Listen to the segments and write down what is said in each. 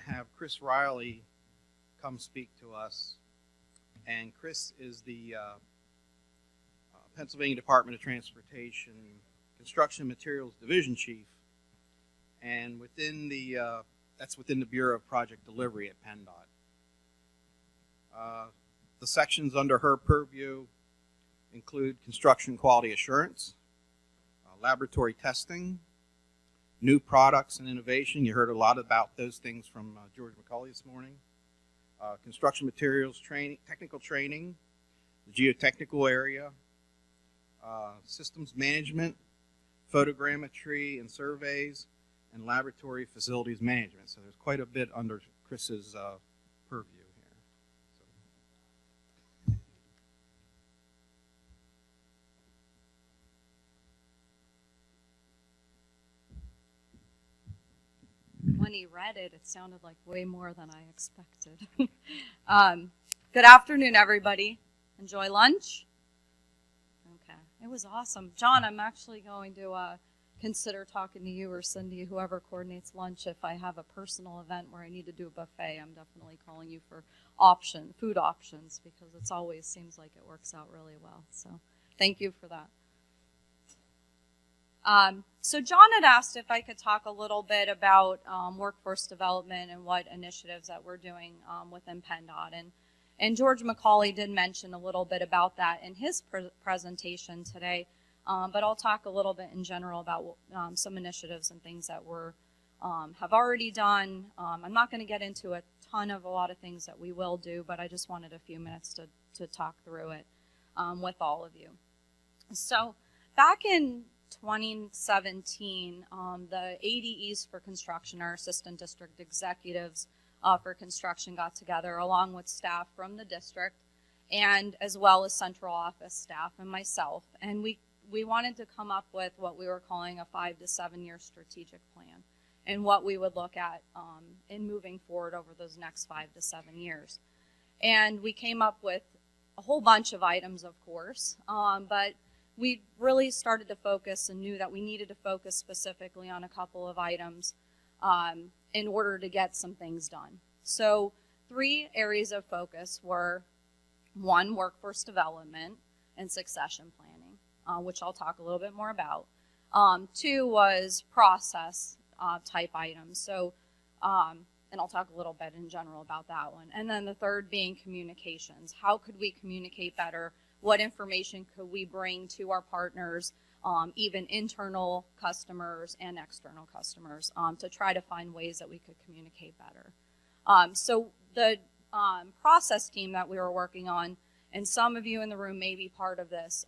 have Chris Reilly come speak to us. And Chris is the Pennsylvania Department of Transportation Construction Materials Division Chief, and that's within the Bureau of Project Delivery at PennDOT. The sections under her purview include construction quality assurance, laboratory testing, new products and innovation. You heard a lot about those things from George McCauley this morning. Construction materials training, technical training, the geotechnical area, systems management, photogrammetry and surveys, and laboratory facilities management. So there's quite a bit under Chris's purview here. When he read it, it sounded like way more than I expected. Good afternoon, everybody. Enjoy lunch? Okay. It was awesome. John, I'm actually going to consider talking to you or Cindy, whoever coordinates lunch, if I have a personal event where I need to do a buffet. I'm definitely calling you for food options, because it always seems like it works out really well. So thank you for that. So John had asked if I could talk a little bit about workforce development and what initiatives that we're doing within PennDOT. And George McCauley did mention a little bit about that in his presentation today, but I'll talk a little bit in general about some initiatives and things that we're have already done. I'm not going to get into a ton of a lot of things that we will do, but I just wanted a few minutes to talk through it with all of you. So back in 2017, the ADEs for construction, our assistant district executives for construction, got together along with staff from the district and as well as central office staff and myself, and we wanted to come up with what we were calling a 5 to 7 year strategic plan and what we would look at in moving forward over those next 5 to 7 years. And we came up with a whole bunch of items, of course, but we really started to focus and knew that we needed to focus specifically on a couple of items in order to get some things done. So 3 areas of focus were: 1, workforce development and succession planning, which I'll talk a little bit more about. 2 was process type items. So, and I'll talk a little bit in general about that one. And then the 3rd being communications. How could we communicate better? What information could we bring to our partners, even internal customers and external customers, to try to find ways that we could communicate better. So the process team that we were working on, and some of you in the room may be part of this,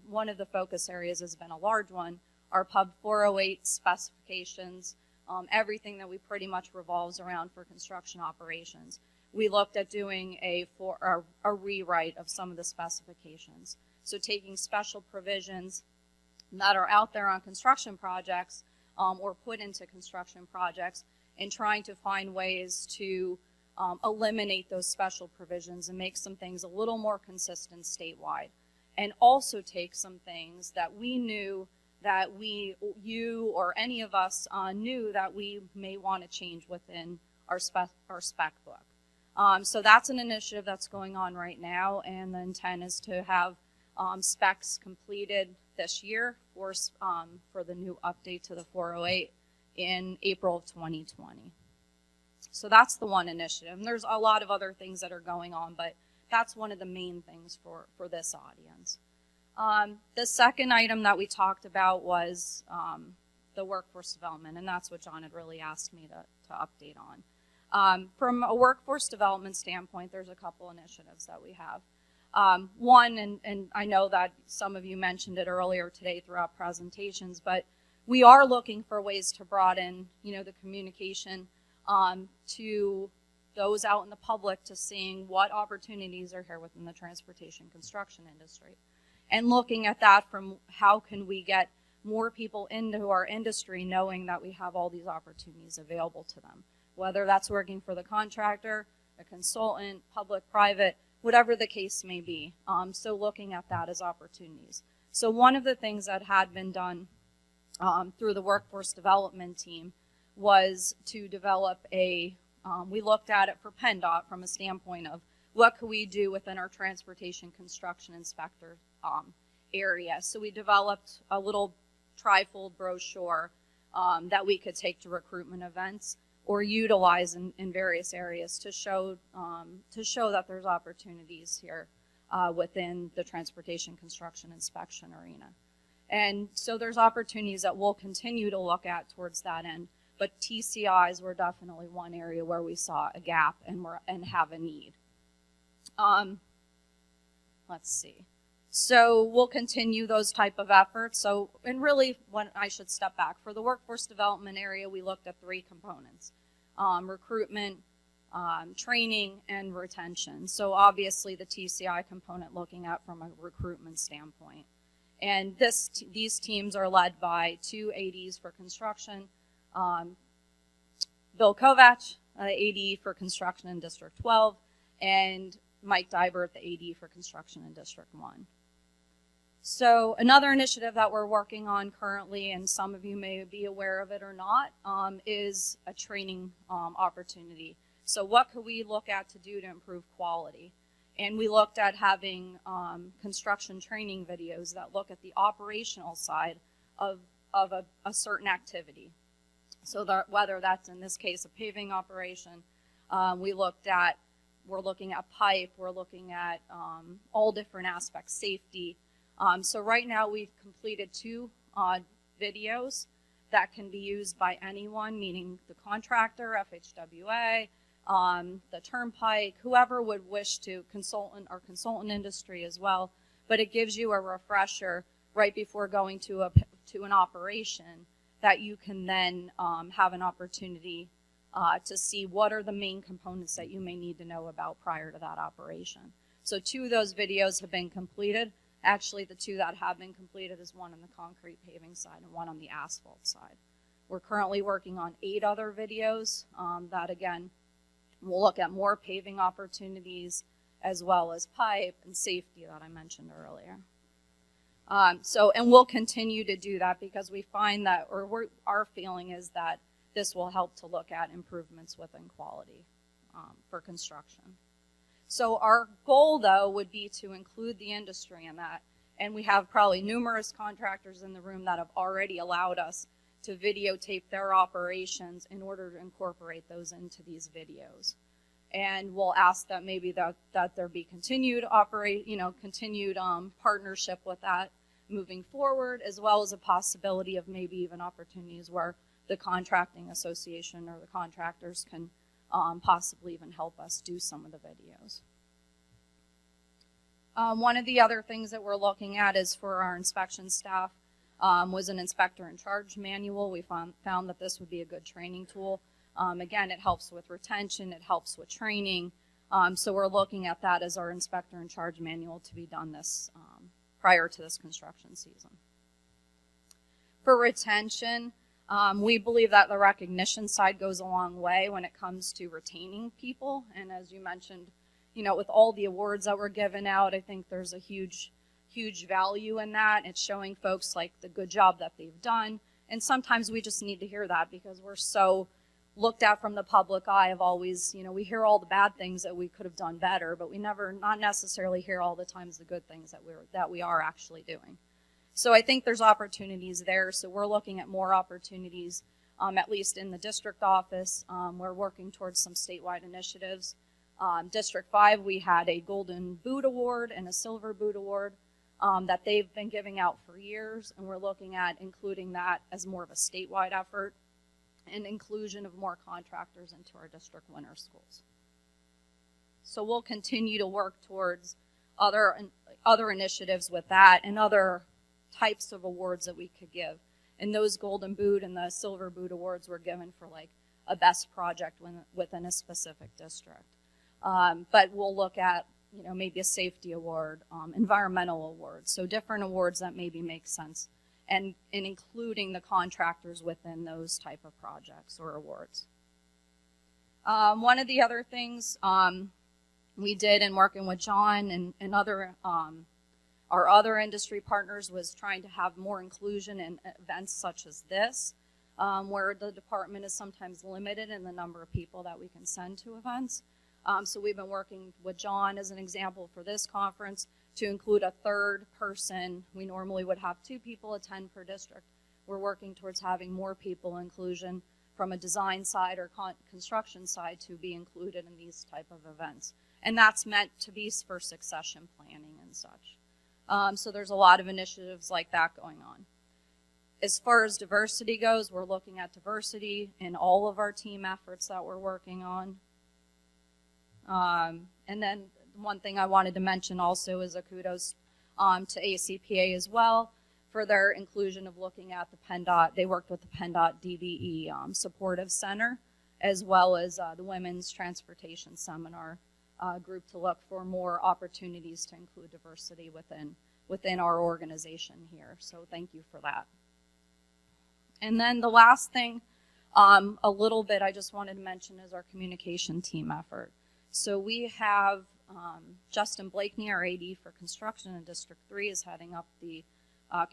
one of the focus areas has been a large one, our Pub 408 specifications, everything that we pretty much revolves around for construction operations. We looked at doing a rewrite of some of the specifications. So taking special provisions that are out there on construction projects or put into construction projects and trying to find ways to eliminate those special provisions and make some things a little more consistent statewide. And also take some things that we knew that you or any of us knew that we may want to change within our spec book. So that's an initiative that's going on right now, and the intent is to have specs completed this year for the new update to the 408 in April of 2020. So that's the one initiative. And there's a lot of other things that are going on, but that's one of the main things for this audience. The second item that we talked about was the workforce development, and that's what John had really asked me to update on. From a workforce development standpoint, there's a couple initiatives that we have. One, and I know that some of you mentioned it earlier today throughout presentations, but we are looking for ways to broaden, the communication to those out in the public, to seeing what opportunities are here within the transportation construction industry. And looking at that from how can we get more people into our industry knowing that we have all these opportunities available to them, whether that's working for the contractor, a consultant, public, private, whatever the case may be. So looking at that as opportunities. So one of the things that had been done through the workforce development team was to develop a we looked at it for PennDOT from a standpoint of what could we do within our transportation construction inspector area. So we developed a little trifold brochure that we could take to recruitment events or utilize in various areas to show that there's opportunities here within the transportation construction inspection arena. And so there's opportunities that we'll continue to look at towards that end, but TCIs were definitely one area where we saw a gap and have a need. Let's see. So we'll continue those type of efforts. So, and really, when I should step back, for the workforce development area, we looked at 3 components: recruitment, training, and retention. So obviously the TCI component looking at from a recruitment standpoint. And these teams are led by 2 ADs for construction, Bill Kovach, AD for construction in District 12, and Mike Dybert, the AD for construction in District 1. So another initiative that we're working on currently, and some of you may be aware of it or not, is a training opportunity. So what could we look at to do to improve quality? And we looked at having construction training videos that look at the operational side of a certain activity. So that whether that's in this case a paving operation, we're looking at pipe, we're looking at all different aspects, safety. So right now we've completed 2 videos that can be used by anyone, meaning the contractor, FHWA, the turnpike, whoever would wish to, consultant industry as well. But it gives you a refresher right before going to an operation that you can then have an opportunity to see what are the main components that you may need to know about prior to that operation. So 2 of those videos have been completed. Actually, the 2 that have been completed is one on the concrete paving side and one on the asphalt side. We're currently working on 8 other videos that, again, will look at more paving opportunities as well as pipe and safety that I mentioned earlier. And we'll continue to do that because we find that, our feeling is that this will help to look at improvements within quality for construction. So our goal, though, would be to include the industry in that. And we have probably numerous contractors in the room that have already allowed us to videotape their operations in order to incorporate those into these videos. And we'll ask that maybe that there be continued partnership with that moving forward, as well as a possibility of maybe even opportunities where the contracting association or the contractors can possibly even help us do some of the videos. One of the other things that we're looking at is for our inspection staff was an inspector in charge manual. We found that this would be a good training tool. Again, it helps with retention, it helps with training. So we're looking at that as our inspector in charge manual to be done this prior to this construction season. For retention, we believe that the recognition side goes a long way when it comes to retaining people. And as you mentioned, with all the awards that were given out, I think there's a huge value in that. It's showing folks like the good job that they've done. And sometimes we just need to hear that because we're so looked at from the public eye of always, we hear all the bad things that we could have done better, but we not necessarily hear all the times the good things that we are actually doing. So I think there's opportunities there. So we're looking at more opportunities, at least in the district office. We're working towards some statewide initiatives. District 5, we had a Golden Boot Award and a Silver Boot Award that they've been giving out for years, and we're looking at including that as more of a statewide effort and inclusion of more contractors into our district winter schools. So we'll continue to work towards other initiatives with that and other types of awards that we could give. And those Golden Boot and the Silver Boot Awards were given for like a best project within a specific district. But we'll look at, maybe a safety award, environmental awards, so different awards that maybe make sense, and including the contractors within those type of projects or awards. One of the other things we did in working with John and other our other industry partners was trying to have more inclusion in events such as this. where the department is sometimes limited in the number of people that we can send to events. So we've been working with John as an example for this conference to include a third person. We normally would have 2 people attend per district. We're working towards having more people inclusion from a design side or construction side to be included in these type of events. And that's meant to be for succession planning and such. So there's a lot of initiatives like that going on. As far as diversity goes, we're looking at diversity in all of our team efforts that we're working on. And then one thing I wanted to mention also is a kudos to ACPA as well for their inclusion of looking at the PennDOT. They worked with the PennDOT DVE Supportive Center as well as the Women's Transportation Seminar group to look for more opportunities to include diversity within our organization here. So thank you for that. And then the last thing, a little bit I just wanted to mention is our communication team effort. So we have Justin Blakeney, our AD for construction in District 3, is heading up the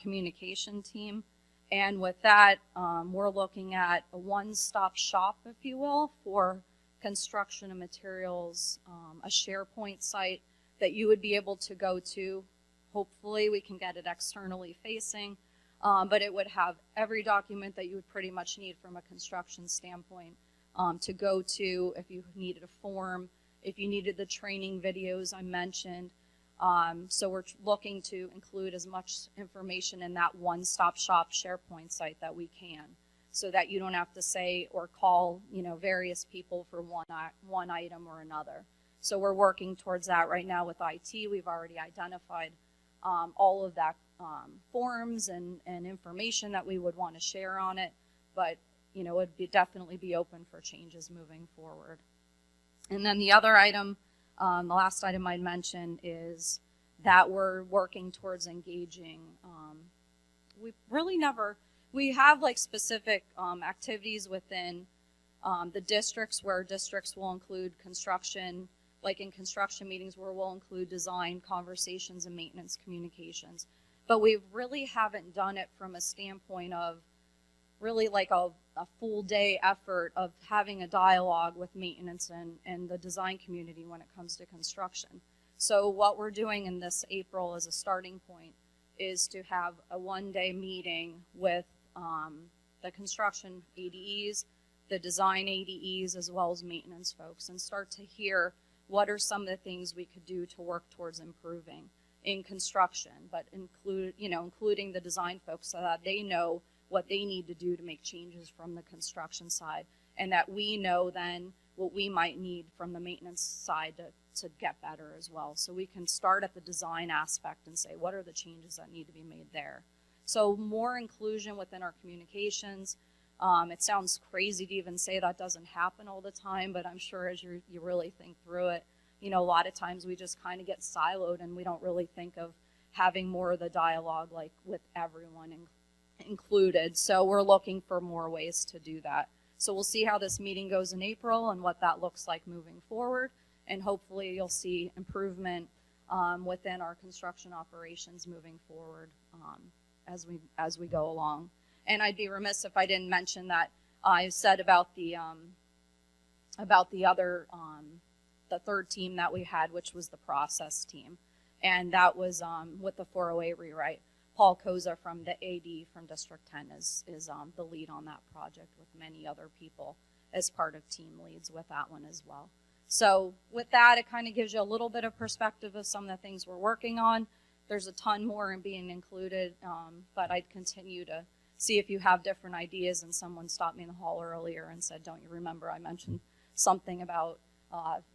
communication team. And with that, we're looking at a one-stop shop, if you will, for construction and materials, a SharePoint site that you would be able to go to. Hopefully we can get it externally facing, but it would have every document that you would pretty much need from a construction standpoint to go to if you needed a form, if you needed the training videos I mentioned. So we're looking to include as much information in that one-stop shop SharePoint site that we can, so that you don't have to say or call, various people for one item or another. So we're working towards that right now with IT. We've already identified all of that forms and information that we would want to share on it, but it would definitely be open for changes moving forward. And then the other item, the last item I'd mention is that we're working towards engaging. We have like specific activities within the districts where districts will include construction, like in construction meetings where we'll include design, conversations, and maintenance communications. But we really haven't done it from a standpoint of really like a full day effort of having a dialogue with maintenance and the design community when it comes to construction. So what we're doing in this April as a starting point is to have a one-day meeting with the construction ADEs, the design ADEs, as well as maintenance folks, and start to hear what are some of the things we could do to work towards improving in construction, but including the design folks so that they know what they need to do to make changes from the construction side, and that we know then what we might need from the maintenance side to get better as well. So we can start at the design aspect and say, what are the changes that need to be made there? So more inclusion within our communications. It sounds crazy to even say that doesn't happen all the time, but I'm sure as you really think through it, a lot of times we just kind of get siloed and we don't really think of having more of the dialogue like with everyone included. So we're looking for more ways to do that. So we'll see how this meeting goes in April and what that looks like moving forward. And hopefully you'll see improvement within our construction operations moving forward as we go along. And I'd be remiss if I didn't mention that I said about the other the third team that we had, which was the process team, and that was with the 408 rewrite. Paul Koza from the AD from District 10 is the lead on that project with many other people as part of team leads with that one as well. So with that, it kind of gives you a little bit of perspective of some of the things we're working on. There's a ton more in being included, but I'd continue to see if you have different ideas. And someone stopped me in the hall earlier and said, don't you remember I mentioned something about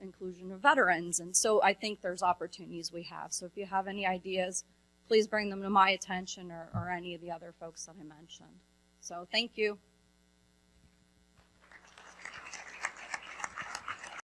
inclusion of veterans? And so I think there's opportunities we have. So if you have any ideas, please bring them to my attention or any of the other folks that I mentioned. So thank you.